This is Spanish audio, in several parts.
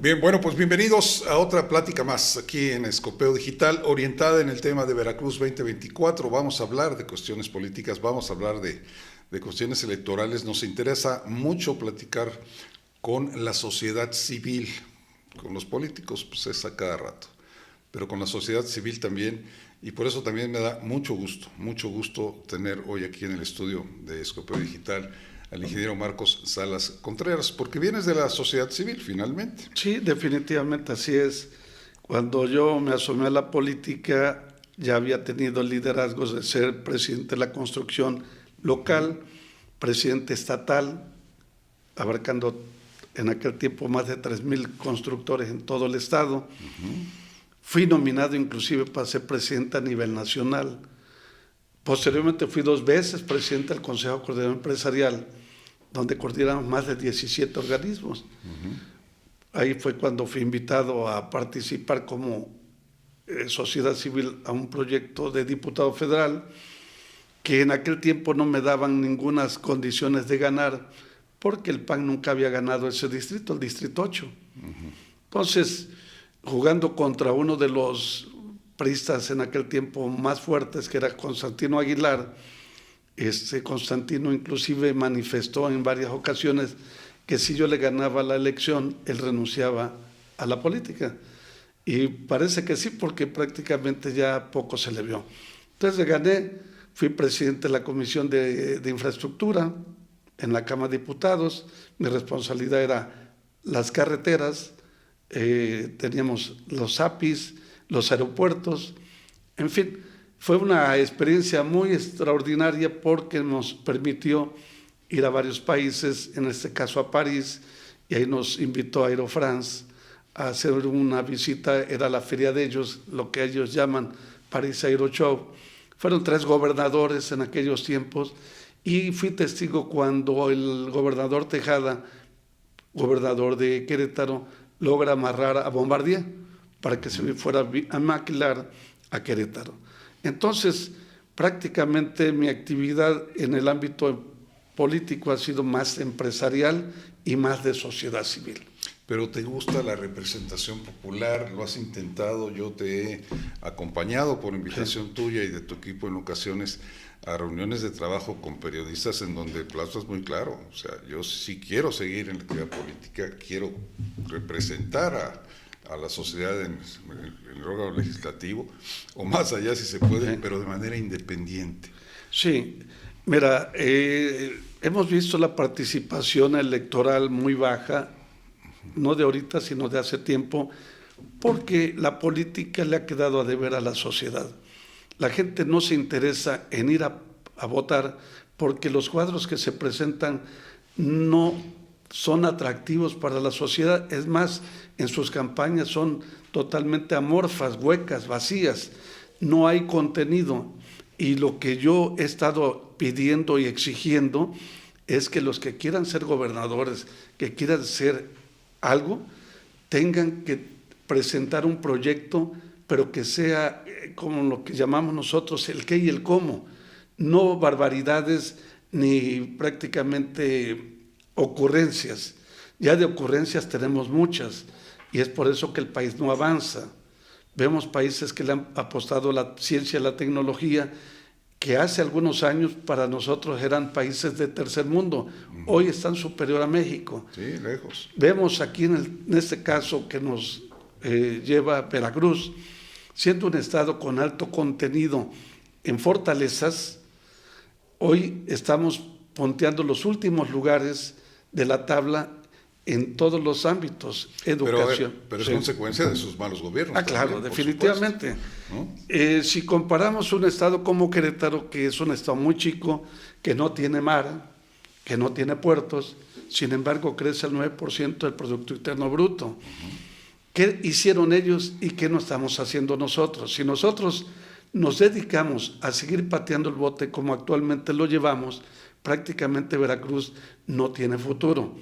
Bien, bueno, pues bienvenidos a otra plática más aquí en Escopeo Digital, orientada en el tema de Veracruz 2024. Vamos a hablar de cuestiones políticas, vamos a hablar de cuestiones electorales. Nos interesa mucho platicar con la sociedad civil, con los políticos, pues es a cada rato, pero con la sociedad civil también, y por eso también me da mucho gusto tener hoy aquí en el estudio de Escopeo Digital al ingeniero Marcos Salas Contreras, porque vienes de la sociedad civil, finalmente. Sí, definitivamente así es. Cuando yo me asomé a la política, ya había tenido liderazgos de ser presidente de la construcción local, presidente estatal, abarcando en aquel tiempo más de 3,000 constructores en todo el estado. Fui nominado inclusive para ser presidente a nivel nacional. Posteriormente fui 2 veces presidente del Consejo Coordinador Empresarial, donde coordinamos más de 17 organismos. Ahí fue cuando fui invitado a participar como sociedad civil a un proyecto de diputado federal, que en aquel tiempo no me daban ninguna condiciones de ganar, porque el PAN nunca había ganado ese distrito, el distrito 8. Entonces, jugando contra uno de los priistas en aquel tiempo más fuertes, que era Constantino Aguilar, Constantino inclusive manifestó en varias ocasiones que si yo le ganaba la elección, él renunciaba a la política. Y parece que sí, porque prácticamente ya poco se le vio. Entonces gané, fui presidente de la Comisión de Infraestructura en la Cámara de Diputados. Mi responsabilidad era las carreteras, teníamos los APIs, los aeropuertos, en fin. Fue una experiencia muy extraordinaria porque nos permitió ir a varios países, en este caso a París, y ahí nos invitó a Aero France a hacer una visita, era la feria de ellos, lo que ellos llaman París Aero Show. Fueron 3 gobernadores en aquellos tiempos y fui testigo cuando el gobernador Tejada, gobernador de Querétaro, logra amarrar a Bombardier para que se fuera a maquilar a Querétaro. Entonces, prácticamente mi actividad en el ámbito político ha sido más empresarial y más de sociedad civil. Pero te gusta la representación popular, lo has intentado, yo te he acompañado por invitación tuya y de tu equipo en ocasiones a reuniones de trabajo con periodistas en donde el plazo es muy claro. O sea, yo sí quiero seguir en la actividad política, quiero representar a la sociedad en el órgano legislativo, o más allá si se puede, pero de manera independiente. Sí, mira, hemos visto la participación electoral muy baja, no de ahorita, sino de hace tiempo, porque la política le ha quedado a deber a la sociedad. La gente no se interesa en ir a votar porque los cuadros que se presentan no son atractivos para la sociedad. Es más, en sus campañas son totalmente amorfas, huecas, vacías. No hay contenido. Y lo que yo he estado pidiendo y exigiendo es que los que quieran ser gobernadores, que quieran ser algo, tengan que presentar un proyecto, pero que sea como lo que llamamos nosotros el qué y el cómo. No barbaridades ni prácticamente ocurrencias. Ya de ocurrencias tenemos muchas y es por eso que el país no avanza. Vemos países que le han apostado a la ciencia y a la tecnología, que hace algunos años para nosotros eran países de tercer mundo. Hoy están superior a México. Sí, lejos. Vemos aquí en este caso que nos lleva a Veracruz, siendo un estado con alto contenido en fortalezas, hoy estamos ponteando los últimos lugares de la tabla en todos los ámbitos, educación. Pero es consecuencia de sus malos gobiernos. Claro, también, definitivamente. ¿No? Si comparamos un estado como Querétaro, que es un estado muy chico, que no tiene mar, que no tiene puertos, sin embargo crece el 9% del Producto Interno Bruto. ¿Qué hicieron ellos y qué no estamos haciendo nosotros? Si nosotros nos dedicamos a seguir pateando el bote como actualmente lo llevamos, prácticamente Veracruz no tiene futuro.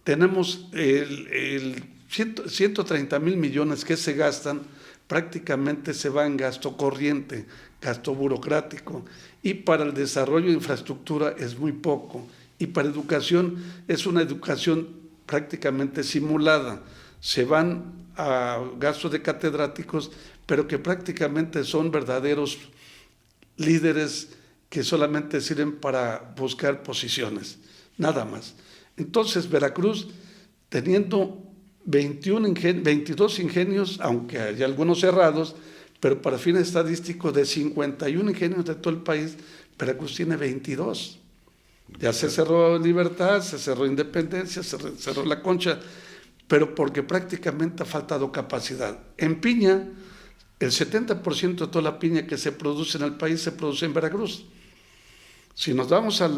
Tenemos 130,000 millones que se gastan, prácticamente se va en gasto corriente, gasto burocrático, y para el desarrollo de infraestructura es muy poco, y para educación es una educación prácticamente simulada, se van a gastos de catedráticos, pero que prácticamente son verdaderos líderes que solamente sirven para buscar posiciones, nada más. Entonces, Veracruz, teniendo 22 ingenios, aunque hay algunos cerrados, pero para fines estadísticos de 51 ingenios de todo el país, Veracruz tiene 22. Ya se cerró Libertad, se cerró Independencia, se cerró La Concha, pero porque prácticamente ha faltado capacidad. En piña, el 70% de toda la piña que se produce en el país se produce en Veracruz. Si nos vamos a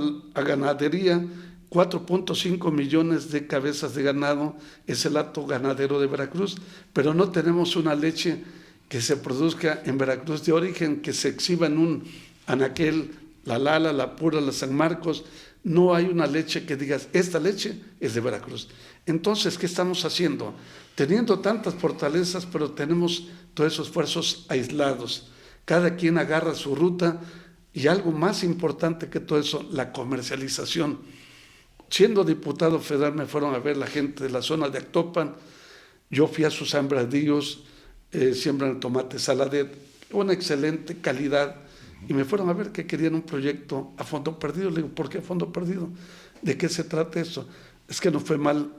ganadería, 4.5 millones de cabezas de ganado es el hato ganadero de Veracruz, pero no tenemos una leche que se produzca en Veracruz de origen, que se exhiba en un anaquel, la Lala, la Pura, la San Marcos. No hay una leche que digas, esta leche es de Veracruz. Entonces, ¿qué estamos haciendo? Teniendo tantas fortalezas, pero tenemos todos esos esfuerzos aislados. Cada quien agarra su ruta y algo más importante que todo eso, la comercialización. Siendo diputado federal me fueron a ver la gente de la zona de Actopan, yo fui a sus sembradíos, siembran el tomate Saladet, una excelente calidad, y me fueron a ver que querían un proyecto a fondo perdido. Le digo, ¿por qué a fondo perdido? ¿De qué se trata eso? Es que no fue mal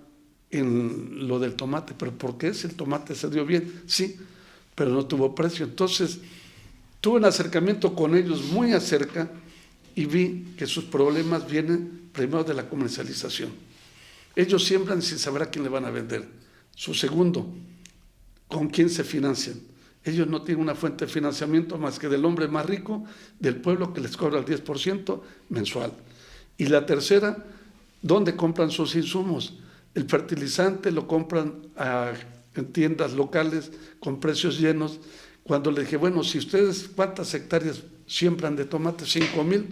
en lo del tomate, pero ¿por qué? Si el tomate se dio bien, sí, pero no tuvo precio. Entonces, tuve un acercamiento con ellos muy acerca y vi que sus problemas vienen primero de la comercialización. Ellos siembran sin saber a quién le van a vender. Su segundo, ¿con quién se financian? Ellos no tienen una fuente de financiamiento más que del hombre más rico del pueblo que les cobra el 10% mensual. Y la tercera, ¿dónde compran sus insumos? El fertilizante lo compran en tiendas locales con precios llenos. Cuando le dije, bueno, si ustedes, ¿cuántas hectáreas siembran de tomate? 5,000.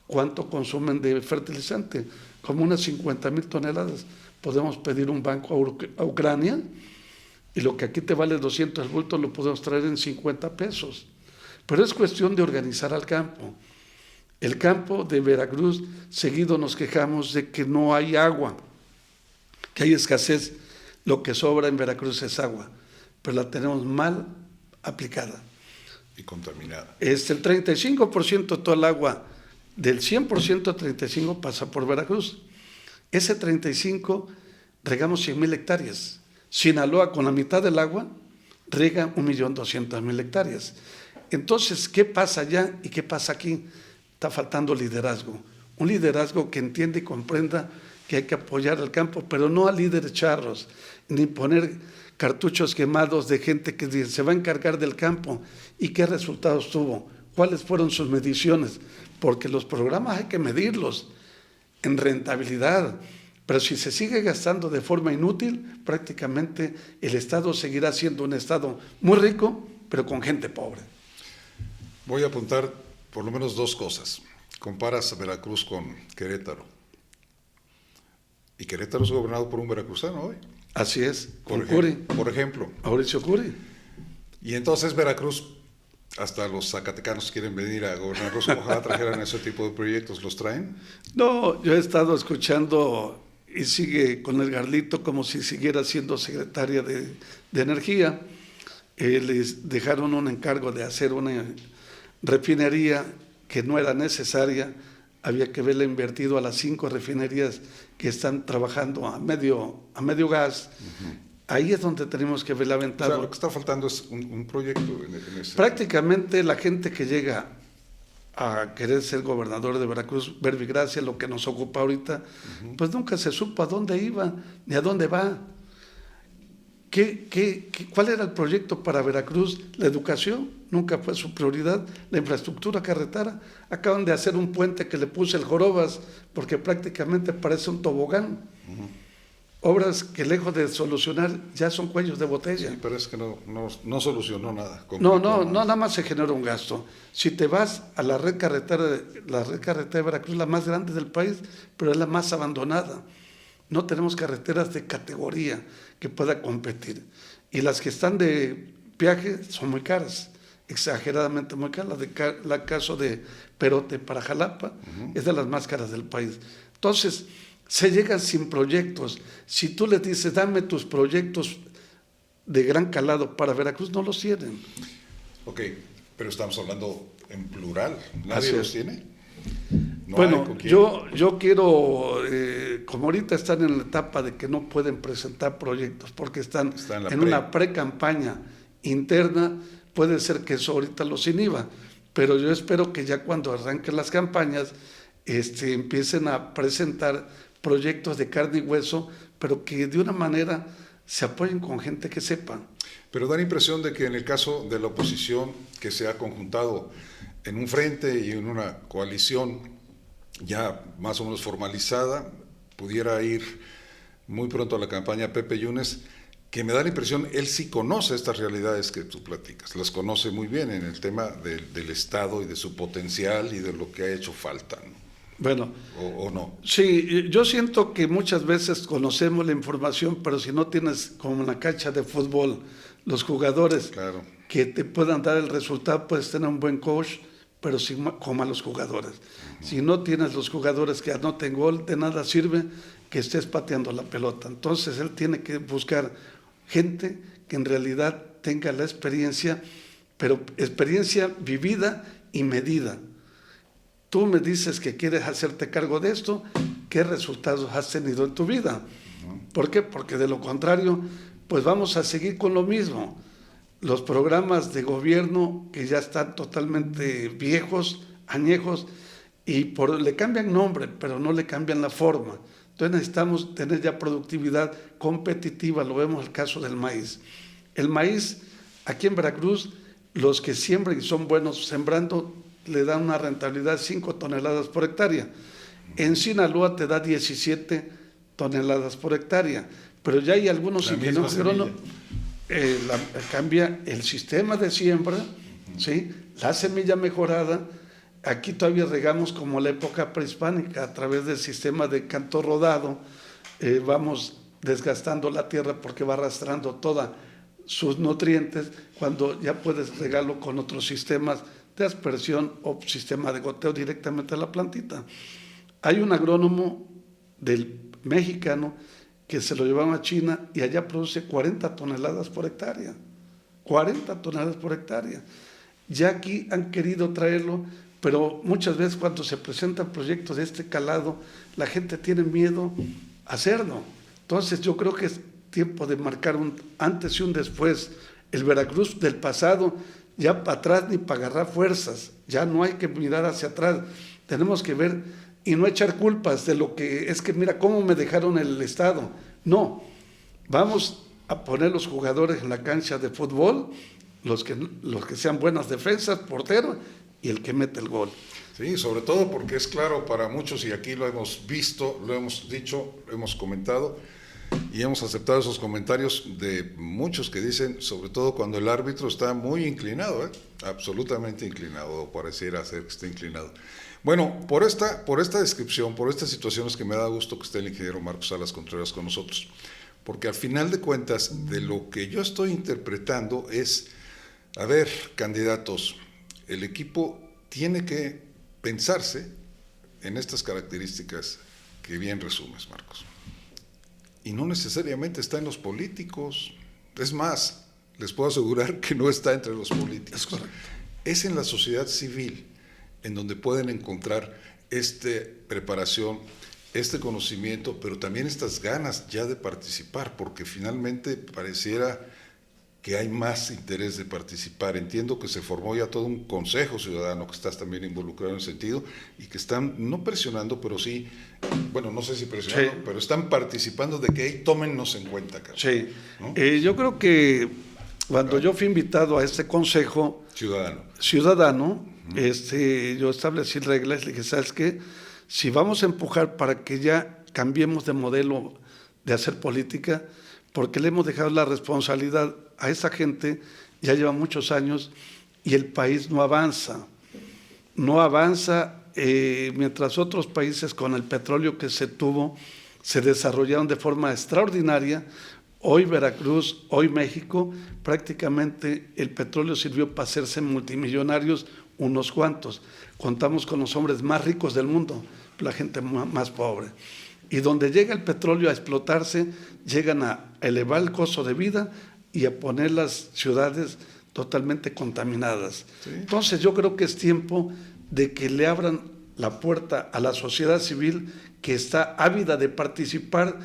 ¿Cuánto consumen de fertilizante? Como unas 50,000 toneladas. Podemos pedir un banco a Ucrania y lo que aquí te vale 200 bultos lo podemos traer en 50 pesos. Pero es cuestión de organizar al campo. El campo de Veracruz, seguido nos quejamos de que no hay agua, que hay escasez. Lo que sobra en Veracruz es agua, pero la tenemos mal aplicada. Y contaminada. El 35% de toda el agua, del 100%, 35% pasa por Veracruz. Ese 35% regamos 100,000 hectáreas. Sinaloa, con la mitad del agua, riega 1.200.000 hectáreas. Entonces, ¿qué pasa allá y qué pasa aquí? Está faltando liderazgo. Un liderazgo que entienda y comprenda que hay que apoyar al campo, pero no a líderes charros, ni poner cartuchos quemados de gente que se va a encargar del campo. ¿Y qué resultados tuvo? ¿Cuáles fueron sus mediciones? Porque los programas hay que medirlos en rentabilidad, pero si se sigue gastando de forma inútil, prácticamente el Estado seguirá siendo un Estado muy rico, pero con gente pobre. Voy a apuntar por lo menos dos cosas. Comparas a Veracruz con Querétaro. Y Querétaro es gobernado por un veracruzano hoy. Así es, Por ejemplo. Mauricio Curi. Y entonces Veracruz, hasta los zacatecanos quieren venir a gobernarlos. Ojalá trajeran ese tipo de proyectos. ¿Los traen? No, yo he estado escuchando y sigue con el Garlito como si siguiera siendo secretaria de Energía. Les dejaron un encargo de hacer una refinería que no era necesaria. Había que verle invertido a las 5 refinerías que están trabajando a medio gas. Uh-huh. Ahí es donde tenemos que ver la ventana. O sea, lo que está faltando es un proyecto en ese... Prácticamente la gente que llega a querer ser gobernador de Veracruz, Verbigracia, lo que nos ocupa ahorita, pues nunca se supo a dónde iba ni a dónde va. ¿Cuál era el proyecto para Veracruz? La educación nunca fue su prioridad, la infraestructura carretera. Acaban de hacer un puente que le puse el Jorobas, porque prácticamente parece un tobogán. Obras que lejos de solucionar ya son cuellos de botella. Sí, parece que no solucionó nada. No, nada más se generó un gasto. Si te vas a la red carretera de Veracruz, la más grande del país, pero es la más abandonada. No tenemos carreteras de categoría que pueda competir. Y las que están de peaje son muy caras, exageradamente muy caras. La caso de Perote para Jalapa es de las más caras del país. Entonces, se llegan sin proyectos. Si tú les dices, dame tus proyectos de gran calado para Veracruz, no los tienen. Ok, pero estamos hablando en plural, ¿nadie los tiene? No, bueno, yo quiero, como ahorita están en la etapa de que no pueden presentar proyectos porque están en una pre-campaña interna, puede ser que eso ahorita los inhiba, pero yo espero que ya cuando arranquen las campañas empiecen a presentar proyectos de carne y hueso, pero que de una manera se apoyen con gente que sepa. Pero da la impresión de que en el caso de la oposición, que se ha conjuntado en un frente y en una coalición ya más o menos formalizada, pudiera ir muy pronto a la campaña Pepe Yunes, que me da la impresión, él sí conoce estas realidades que tú platicas, las conoce muy bien en el tema del Estado y de su potencial y de lo que ha hecho falta, ¿no? Bueno, ¿O no? Sí, yo siento que muchas veces conocemos la información, pero si no tienes como en la cancha de fútbol los jugadores claro, que te puedan dar el resultado, puedes tener un buen coach, pero con malos jugadores. Si no tienes los jugadores que anoten gol, de nada sirve que estés pateando la pelota. Entonces él tiene que buscar gente que en realidad tenga la experiencia, pero experiencia vivida y medida. Tú me dices que quieres hacerte cargo de esto, ¿qué resultados has tenido en tu vida? ¿Por qué? Porque de lo contrario, pues vamos a seguir con lo mismo. Los programas de gobierno que ya están totalmente viejos, añejos, y le cambian nombre, pero no le cambian la forma. Entonces necesitamos tener ya productividad competitiva, lo vemos en el caso del maíz. El maíz, aquí en Veracruz, los que siembran y son buenos sembrando, le dan una rentabilidad de 5 toneladas por hectárea. En Sinaloa te da 17 toneladas por hectárea, pero ya hay algunos ingenieros agrónomos. Cambia el sistema de siembra, ¿sí? La semilla mejorada. Aquí todavía regamos como la época prehispánica, a través del sistema de canto rodado, vamos desgastando la tierra porque va arrastrando todos sus nutrientes, cuando ya puedes regarlo con otros sistemas de aspersión o sistema de goteo directamente a la plantita. Hay un agrónomo del mexicano que se lo llevaron a China y allá produce 40 toneladas por hectárea. 40 toneladas por hectárea. Ya aquí han querido traerlo, pero muchas veces cuando se presentan proyectos de este calado, la gente tiene miedo a hacerlo. Entonces yo creo que es tiempo de marcar un antes y un después. El Veracruz del pasado, ya para atrás ni para agarrar fuerzas, ya no hay que mirar hacia atrás, tenemos que ver y no echar culpas de lo que es que mira cómo me dejaron el Estado. No, vamos a poner los jugadores en la cancha de fútbol, los que sean buenas defensas, portero y el que mete el gol. Sí, sobre todo porque es claro para muchos, y aquí lo hemos visto, lo hemos dicho, lo hemos comentado, y hemos aceptado esos comentarios de muchos que dicen, sobre todo cuando el árbitro está muy inclinado, absolutamente inclinado, o pareciera ser que esté inclinado. Bueno, por esta descripción, por estas situaciones que me da gusto que esté el ingeniero Marcos Salas Contreras con nosotros, porque al final de cuentas, de lo que yo estoy interpretando es, a ver, candidatos, el equipo tiene que pensarse en estas características que bien resumes, Marcos. Y no necesariamente está en los políticos. Es más, les puedo asegurar que no está entre los políticos. Es correcto. Es en la sociedad civil en donde pueden encontrar esta preparación, este conocimiento, pero también estas ganas ya de participar, porque finalmente pareciera que hay más interés de participar. Entiendo que se formó ya todo un consejo ciudadano, que estás también involucrado en ese sentido, y que están, no presionando, pero sí, bueno, no sé si presionando, sí, pero están participando de que ahí tómennos en cuenta, Carlos. Sí, ¿no? Yo creo que cuando yo fui invitado a este consejo ciudadano, yo establecí reglas, le dije, ¿sabes qué? Si vamos a empujar para que ya cambiemos de modelo de hacer política, porque le hemos dejado la responsabilidad a esa gente, ya lleva muchos años y el país no avanza. No avanza mientras otros países con el petróleo que se tuvo se desarrollaron de forma extraordinaria. Hoy Veracruz, hoy México, prácticamente el petróleo sirvió para hacerse multimillonarios unos cuantos. Contamos con los hombres más ricos del mundo, la gente más pobre. Y donde llega el petróleo a explotarse, llegan a elevar el costo de vida y a poner las ciudades totalmente contaminadas. ¿Sí? Entonces yo creo que es tiempo de que le abran la puerta a la sociedad civil, que está ávida de participar,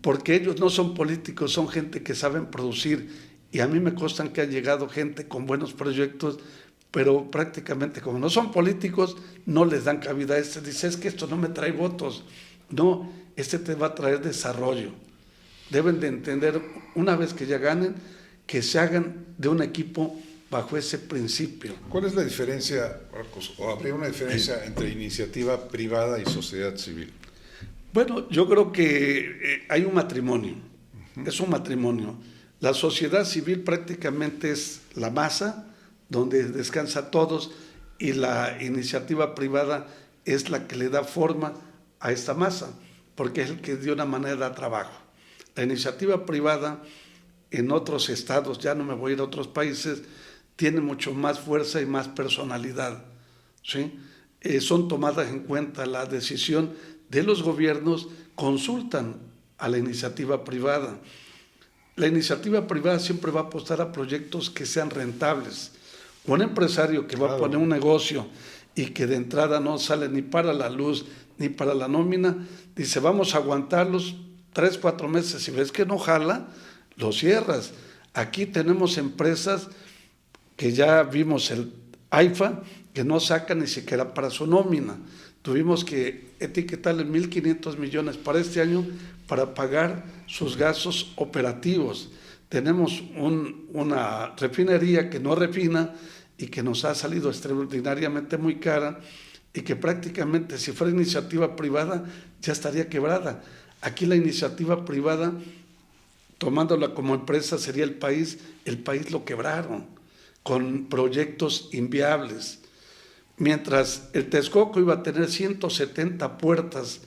porque ellos no son políticos, son gente que saben producir, y a mí me constan que ha llegado gente con buenos proyectos, pero prácticamente como no son políticos, no les dan cabida a dice, es que esto no me trae votos. No, te va a traer desarrollo. Deben de entender, una vez que ya ganen, que se hagan de un equipo bajo ese principio. ¿Cuál es la diferencia, Marcos? ¿O habría una diferencia entre iniciativa privada y sociedad civil? Bueno, yo creo que hay un matrimonio, es un matrimonio. La sociedad civil prácticamente es la masa donde descansa todos, y la iniciativa privada es la que le da forma a esta masa, porque es el que de una manera da trabajo. La iniciativa privada en otros estados, ya no me voy a ir a otros países, tiene mucho más fuerza y más personalidad, ¿sí? Son tomadas en cuenta, la decisión de los gobiernos consultan a la iniciativa privada. La iniciativa privada siempre va a apostar a proyectos que sean rentables. Un empresario que va a poner un negocio y que de entrada no sale ni para la luz ni para la nómina, dice, vamos a aguantarlos 3, 4 meses, si ves que no jala, lo cierras. Aquí tenemos empresas que ya vimos, el AIFA, que no saca ni siquiera para su nómina. Tuvimos que etiquetarle 1.500 millones para este año para pagar sus gastos operativos. Tenemos una refinería que no refina y que nos ha salido extraordinariamente muy cara, y que prácticamente, si fuera iniciativa privada, ya estaría quebrada. Aquí la iniciativa privada, tomándola como empresa, sería el país lo quebraron, con proyectos inviables. Mientras el Texcoco iba a tener 170 puertas,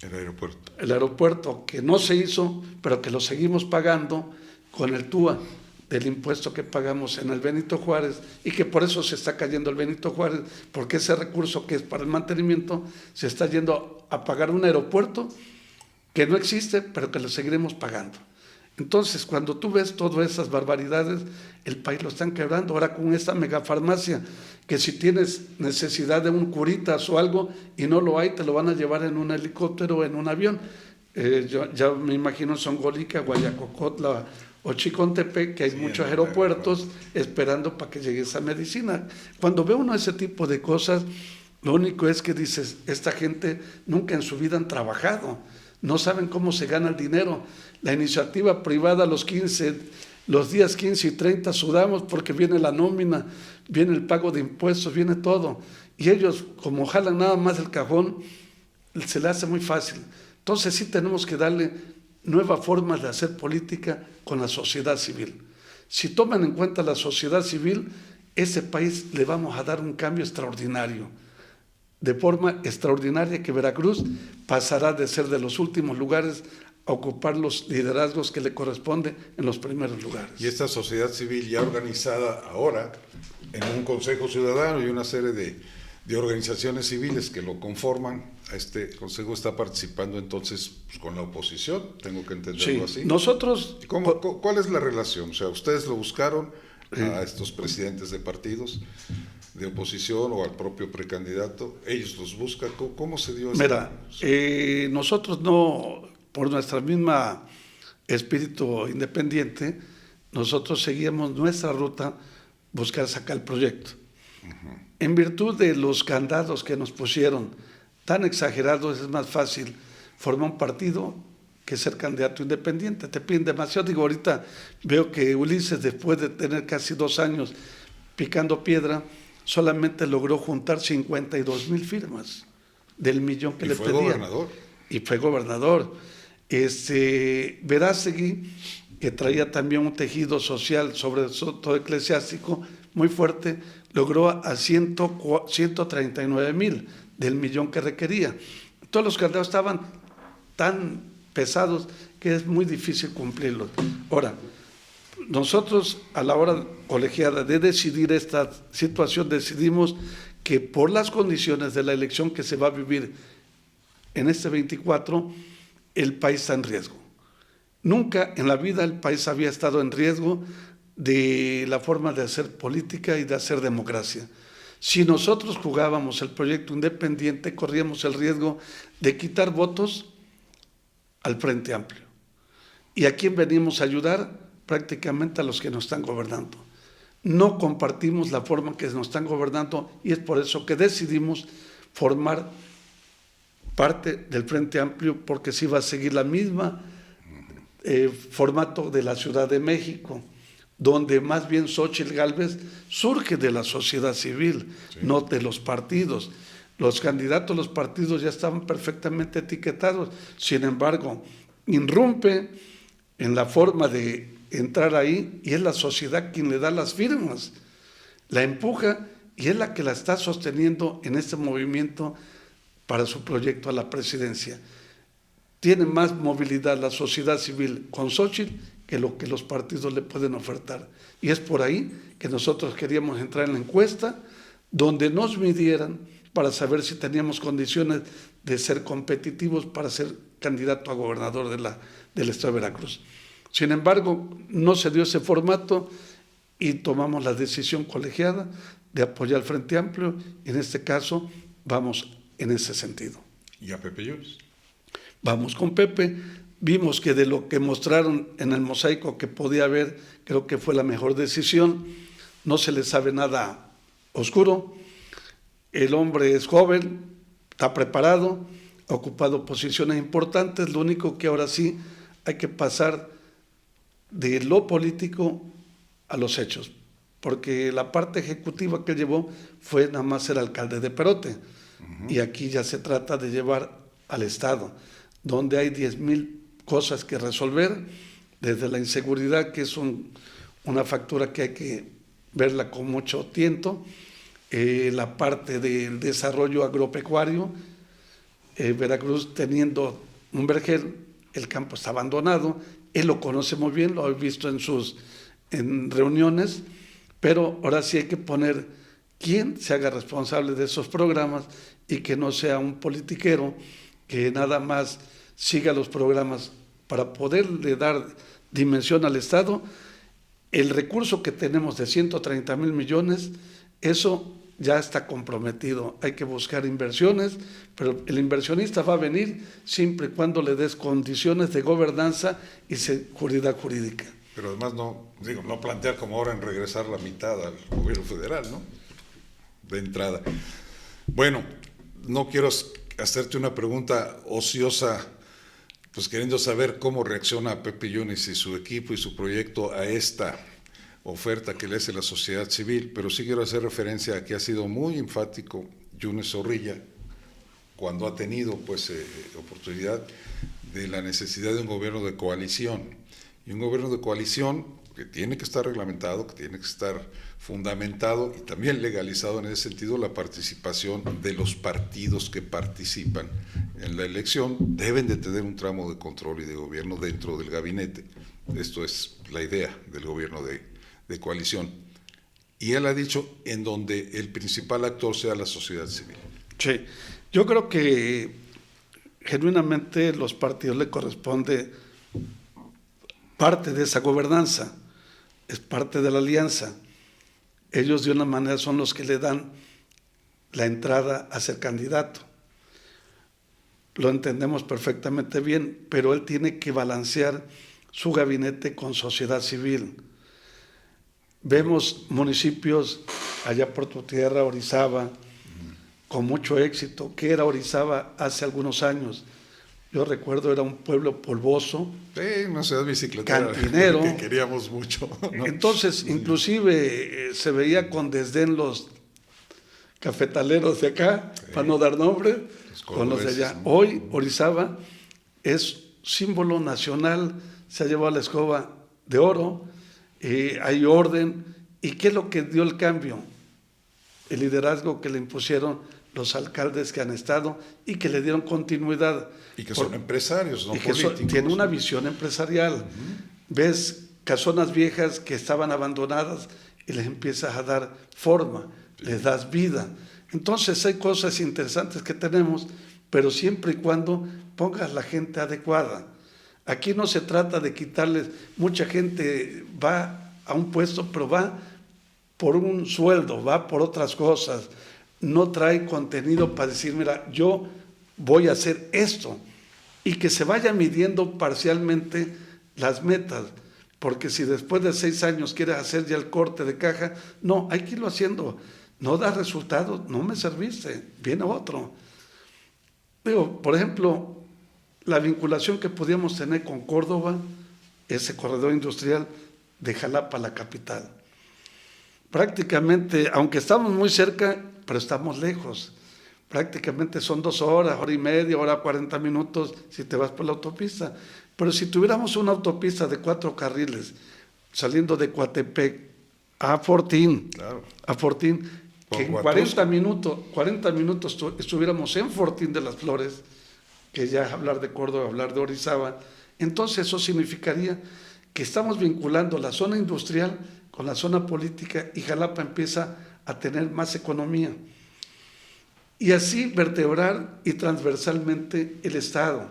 el aeropuerto que no se hizo, pero que lo seguimos pagando con el TUA, del impuesto que pagamos en el Benito Juárez, y que por eso se está cayendo el Benito Juárez, porque ese recurso que es para el mantenimiento se está yendo a pagar un aeropuerto que no existe, pero que lo seguiremos pagando. Entonces, cuando tú ves todas esas barbaridades, el país lo están quebrando. Ahora con esta megafarmacia, que si tienes necesidad de un Curitas o algo y no lo hay, te lo van a llevar en un helicóptero o en un avión. Yo ya me imagino Songolica, Guayacocotla o Chicontepec, que hay muchos aeropuertos esperando para que llegue esa medicina. Cuando ve uno ese tipo de cosas, lo único es que dices, esta gente nunca en su vida han trabajado, no saben cómo se gana el dinero. La iniciativa privada, los días 15 y 30 sudamos porque viene la nómina, viene el pago de impuestos, viene todo. Y ellos, como jalan nada más el cajón, se le hace muy fácil. Entonces sí tenemos que darle nuevas formas de hacer política con la sociedad civil. Si toman en cuenta la sociedad civil, ese país le vamos a dar un cambio extraordinario. De forma extraordinaria que Veracruz pasará de ser de los últimos lugares a ocupar los liderazgos que le corresponde en los primeros lugares. Y esta sociedad civil ya organizada ahora en un consejo ciudadano y una serie de organizaciones civiles que lo conforman, este consejo está participando entonces pues, con la oposición, tengo que entenderlo así. Nosotros... ¿Cuál es la relación? O sea, ¿ustedes lo buscaron a estos presidentes de partidos de oposición o al propio precandidato? ¿Ellos los buscan? ¿Cómo se dio eso? Mira, nosotros no, por nuestra misma espíritu independiente, nosotros seguíamos nuestra ruta, buscar sacar el proyecto. En virtud de los candados que nos pusieron tan exagerados, es más fácil formar un partido que ser candidato independiente. Te piden demasiado. Digo, ahorita veo que Ulises, después de tener casi 2 años picando piedra, solamente logró juntar 52,000 firmas del 1,000,000 que le pedían. Y fue gobernador. Verástegui, que traía también un tejido social, sobre todo eclesiástico, muy fuerte, logró a 139,000 del 1,000,000 que requería. Todos los candidatos estaban tan pesados que es muy difícil cumplirlos. Ahora, nosotros a la hora colegiada de decidir esta situación, decidimos que por las condiciones de la elección que se va a vivir en este 24 el país está en riesgo. Nunca en la vida el país había estado en riesgo de la forma de hacer política y de hacer democracia. Si nosotros jugábamos el proyecto independiente, corríamos el riesgo de quitar votos al Frente Amplio. ¿Y a quién venimos a ayudar? Prácticamente a los que nos están gobernando. No compartimos la forma en que nos están gobernando y es por eso que decidimos formar parte del Frente Amplio, porque sí va a seguir la misma formato de la Ciudad de México, donde más bien Xóchitl Gálvez surge de la sociedad civil, sí, no de los partidos. Los candidatos, los partidos ya estaban perfectamente etiquetados, sin embargo, irrumpe en la forma de entrar ahí y es la sociedad quien le da las firmas, la empuja y es la que la está sosteniendo en este movimiento para su proyecto a la presidencia. Tiene más movilidad la sociedad civil con Xóchitl que lo que los partidos le pueden ofertar. Y es por ahí que nosotros queríamos entrar en la encuesta, donde nos midieran para saber si teníamos condiciones de ser competitivos para ser candidato a gobernador del estado de Veracruz. Sin embargo, no se dio ese formato y tomamos la decisión colegiada de apoyar al Frente Amplio. En este caso, vamos en ese sentido. ¿Y a Pepe Yunes? Vamos con Pepe. Vimos que de lo que mostraron en el mosaico que podía haber, creo que fue la mejor decisión. No se le sabe nada oscuro. El hombre es joven, está preparado, ha ocupado posiciones importantes. Lo único que ahora sí hay que pasar de lo político a los hechos, porque la parte ejecutiva que él llevó fue nada más ser alcalde de Perote. Y aquí ya se trata de llevar al Estado, donde hay 10,000 cosas que resolver, desde la inseguridad, que es una factura que hay que verla con mucho tiento, la parte del desarrollo agropecuario, Veracruz teniendo un vergel, el campo está abandonado, él lo conoce muy bien, lo he visto en reuniones, pero ahora sí hay que poner quién se haga responsable de esos programas y que no sea un politiquero que nada más siga los programas para poderle dar dimensión al Estado. El recurso que tenemos de 130,000 millones, eso ya está comprometido. Hay que buscar inversiones, pero el inversionista va a venir siempre y cuando le des condiciones de gobernanza y seguridad jurídica. Pero además no plantear como ahora en regresar la mitad al gobierno federal, ¿no? De entrada. Bueno, no quiero hacerte una pregunta ociosa, pues queriendo saber cómo reacciona Pepe Yunes y su equipo y su proyecto a esta oferta que le hace la sociedad civil, pero sí quiero hacer referencia a que ha sido muy enfático Yunes Zorrilla cuando ha tenido pues oportunidad de la necesidad de un gobierno de coalición, y un gobierno de coalición que tiene que estar reglamentado, que tiene que estar fundamentado y también legalizado en ese sentido. La participación de los partidos que participan en la elección deben de tener un tramo de control y de gobierno dentro del gabinete. Esto es la idea del gobierno de coalición. Y él ha dicho en donde el principal actor sea la sociedad civil. Sí, yo creo que genuinamente los partidos le corresponde parte de esa gobernanza, es parte de la alianza. Ellos de una manera son los que le dan la entrada a ser candidato. Lo entendemos perfectamente bien, pero él tiene que balancear su gabinete con sociedad civil. Vemos municipios allá por tu tierra, Orizaba, con mucho éxito. ¿Qué era Orizaba hace algunos años? Yo recuerdo, era un pueblo polvoso, una ciudad bicicletera, cantinero, que queríamos mucho, ¿no? Entonces, inclusive se veía con desdén los cafetaleros de acá, para no dar nombre, con los de allá. Hoy Orizaba es símbolo nacional, se ha llevado la escoba de oro, hay orden. ¿Y qué es lo que dio el cambio? El liderazgo que le impusieron los alcaldes que han estado y que le dieron continuidad. Y que son empresarios, no políticos. Tienen una visión empresarial. Ves casonas viejas que estaban abandonadas y les empiezas a dar forma, les das vida. Entonces hay cosas interesantes que tenemos, pero siempre y cuando pongas la gente adecuada. Aquí no se trata de quitarles, mucha gente va a un puesto, pero va por un sueldo, va por otras cosas, no trae contenido para decir, mira, yo voy a hacer esto, y que se vaya midiendo parcialmente las metas, porque si después de 6 años quieres hacer ya el corte de caja, no, hay que irlo haciendo, no da resultados, no me serviste, viene otro. Digo, por ejemplo, la vinculación que podíamos tener con Córdoba, ese corredor industrial de Jalapa a la capital. Prácticamente, aunque estamos muy cerca, pero estamos lejos. Prácticamente son 2 horas, hora y media, hora 40 minutos si te vas por la autopista. Pero si tuviéramos una autopista de 4 carriles, saliendo de Coatepec a Fortín, Claro. a Fortín, que en 40 minutos estuviéramos en Fortín de las Flores, que ya hablar de Córdoba, hablar de Orizaba, entonces eso significaría que estamos vinculando la zona industrial con la zona política y Jalapa empieza a tener más economía. Y así vertebrar y transversalmente el Estado.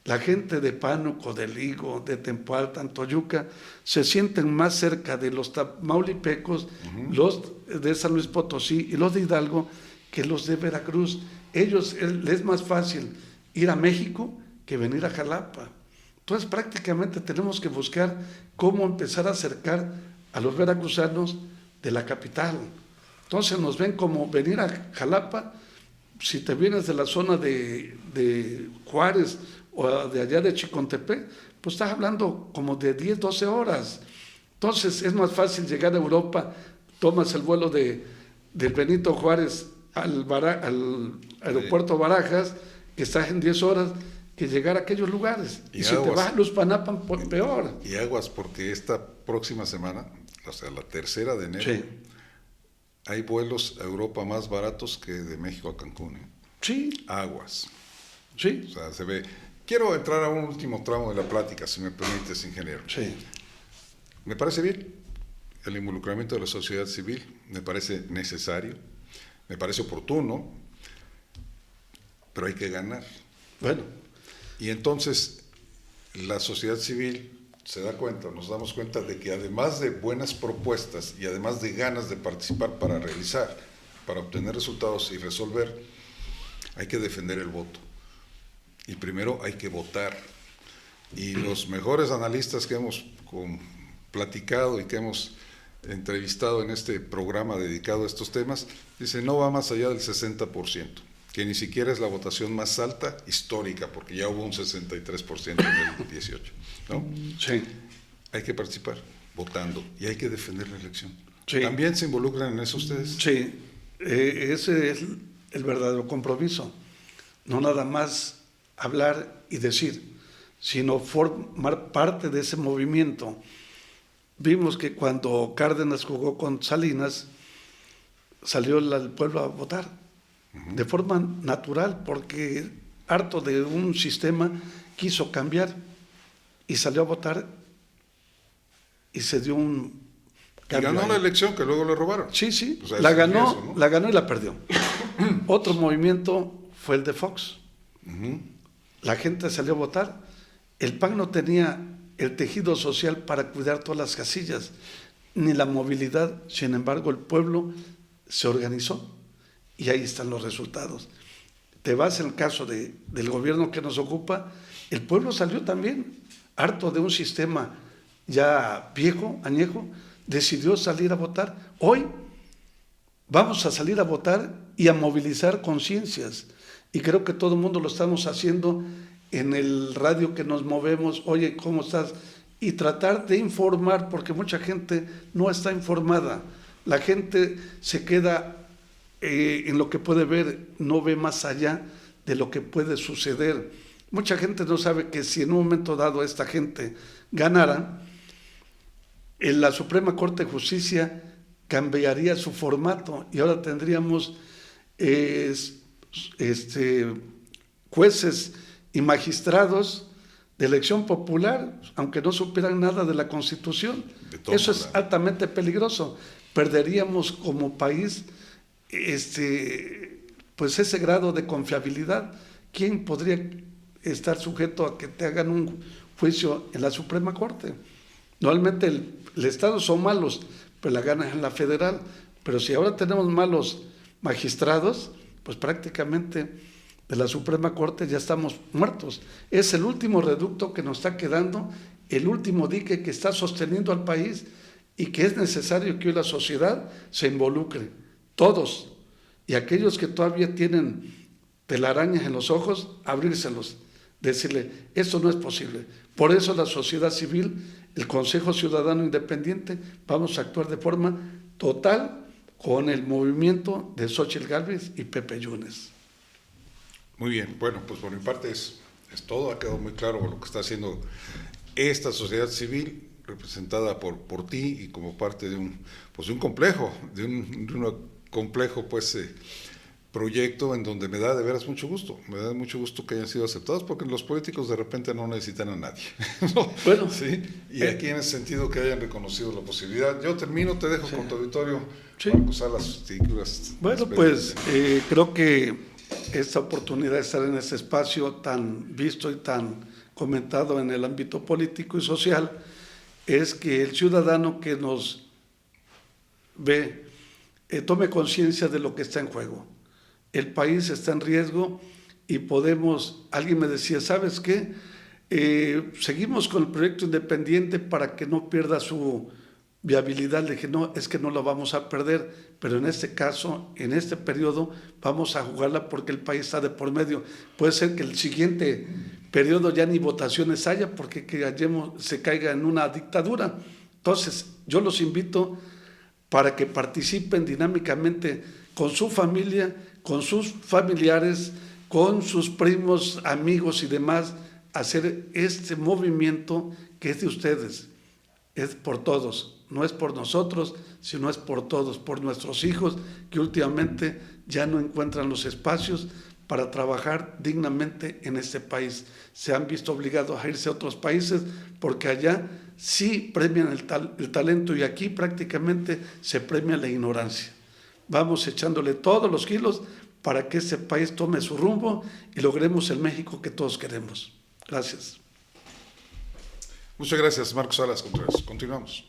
La gente de Pánuco, de Ligo, de Tempoalta, Toyuca, se sienten más cerca de los tamaulipecos, los de San Luis Potosí y los de Hidalgo, que los de Veracruz. Les es más fácil ir a México que venir a Jalapa. Entonces prácticamente tenemos que buscar cómo empezar a acercar a los veracruzanos de la capital. Entonces nos ven como venir a Jalapa, si te vienes de la zona de Juárez o de allá de Chicontepec, pues estás hablando como de 10, 12 horas. Entonces es más fácil llegar a Europa, tomas el vuelo del Benito Juárez al aeropuerto Barajas, que estás en 10 horas, que llegar a aquellos lugares. Y si te vas a Luspanapan, peor. Y aguas, porque esta próxima semana, o sea, la 3 de enero, Sí. hay vuelos a Europa más baratos que de México a Cancún. Sí, Aguas. sí, O sea, se ve. Quiero entrar a un último tramo de la plática, si me permites, ingeniero. sí. Me parece bien el involucramiento de la sociedad civil, me parece necesario, me parece oportuno, pero hay que ganar. Bueno, Y entonces la sociedad civil se da cuenta, nos damos cuenta de que además de buenas propuestas y además de ganas de participar para realizar, para obtener resultados y resolver, hay que defender el voto. Y primero hay que votar. Y los mejores analistas que hemos platicado y que hemos entrevistado en este programa dedicado a estos temas, dicen no va más allá del 60%, que ni siquiera es la votación más alta histórica, porque ya hubo un 63% en el 18, ¿no? sí. Hay que participar votando y hay que defender la elección. Sí. ¿También se involucran en eso ustedes? Sí, ese es el verdadero compromiso. No nada más hablar y decir, sino formar parte de ese movimiento. Vimos que cuando Cárdenas jugó con Salinas, salió el pueblo a votar, de forma natural, porque harto de un sistema quiso cambiar y salió a votar y se dio un Y ganó la elección que luego le robaron. Sí, sí, O sea, la es ganó, eso, ¿no? la ganó y la perdió. Otro movimiento fue el de Fox. La gente salió a votar. El PAN no tenía el tejido social para cuidar todas las casillas, ni la movilidad. Sin embargo, el pueblo se organizó y ahí están los resultados. Te vas en el caso del gobierno que nos ocupa, el pueblo salió también, harto de un sistema ya viejo, añejo, decidió salir a votar. Hoy vamos a salir a votar y a movilizar conciencias. Y creo que todo el mundo lo estamos haciendo en el radio que nos movemos. Oye, ¿cómo estás? Y tratar de informar, porque mucha gente no está informada. La gente se queda en lo que puede ver, no ve más allá de lo que puede suceder. Mucha gente no sabe que si en un momento dado esta gente ganara, en la Suprema Corte de Justicia cambiaría su formato y ahora tendríamos jueces y magistrados de elección popular, aunque no supieran nada de la Constitución. Eso es altamente peligroso. Perderíamos como país pues ese grado de confiabilidad ¿quién podría estar sujeto a que te hagan un juicio en la Suprema Corte? Normalmente el Estado son malos, pero la gana es en la federal. Pero si ahora tenemos malos magistrados, pues prácticamente de la Suprema Corte ya estamos muertos. Es el último reducto que nos está quedando, el último dique que está sosteniendo al país y que es necesario que hoy la sociedad se involucre, todos, y aquellos que todavía tienen telarañas en los ojos, abrírselos, decirle, esto no es posible. Por eso la sociedad civil, el Consejo Ciudadano Independiente, vamos a actuar de forma total con el movimiento de Xóchitl Gálvez y Pepe Yunes. Muy bien, bueno, pues por mi parte es todo, ha quedado muy claro lo que está haciendo esta sociedad civil representada por ti y como parte de un complejo, de un complejo proyecto en donde me da de veras mucho gusto, que hayan sido aceptados, porque los políticos de repente no necesitan a nadie. Bueno, ¿sí? Y aquí en ese sentido que hayan reconocido la posibilidad. Yo termino, te dejo con tu auditorio, sí. Marco Salas. Bueno, pues creo que esta oportunidad de estar en este espacio tan visto y tan comentado en el ámbito político y social es que el ciudadano que nos ve tome conciencia de lo que está en juego. El país está en riesgo y alguien me decía, ¿sabes qué? Seguimos con el proyecto independiente para que no pierda su viabilidad. Le dije, no, es que no la vamos a perder, pero en este caso, en este periodo, vamos a jugarla porque el país está de por medio. Puede ser que el siguiente periodo ya ni votaciones haya porque se caiga en una dictadura. Entonces, yo los invito para que participen dinámicamente con su familia, con sus familiares, con sus primos, amigos y demás, hacer este movimiento que es de ustedes, es por todos, no es por nosotros, sino es por todos, por nuestros hijos que últimamente ya no encuentran los espacios para trabajar dignamente en este país. Se han visto obligados a irse a otros países porque allá sí premian el talento y aquí prácticamente se premia la ignorancia. Vamos echándole todos los kilos para que este país tome su rumbo y logremos el México que todos queremos. Gracias. Muchas gracias, Marco Salas Contreras. Continuamos.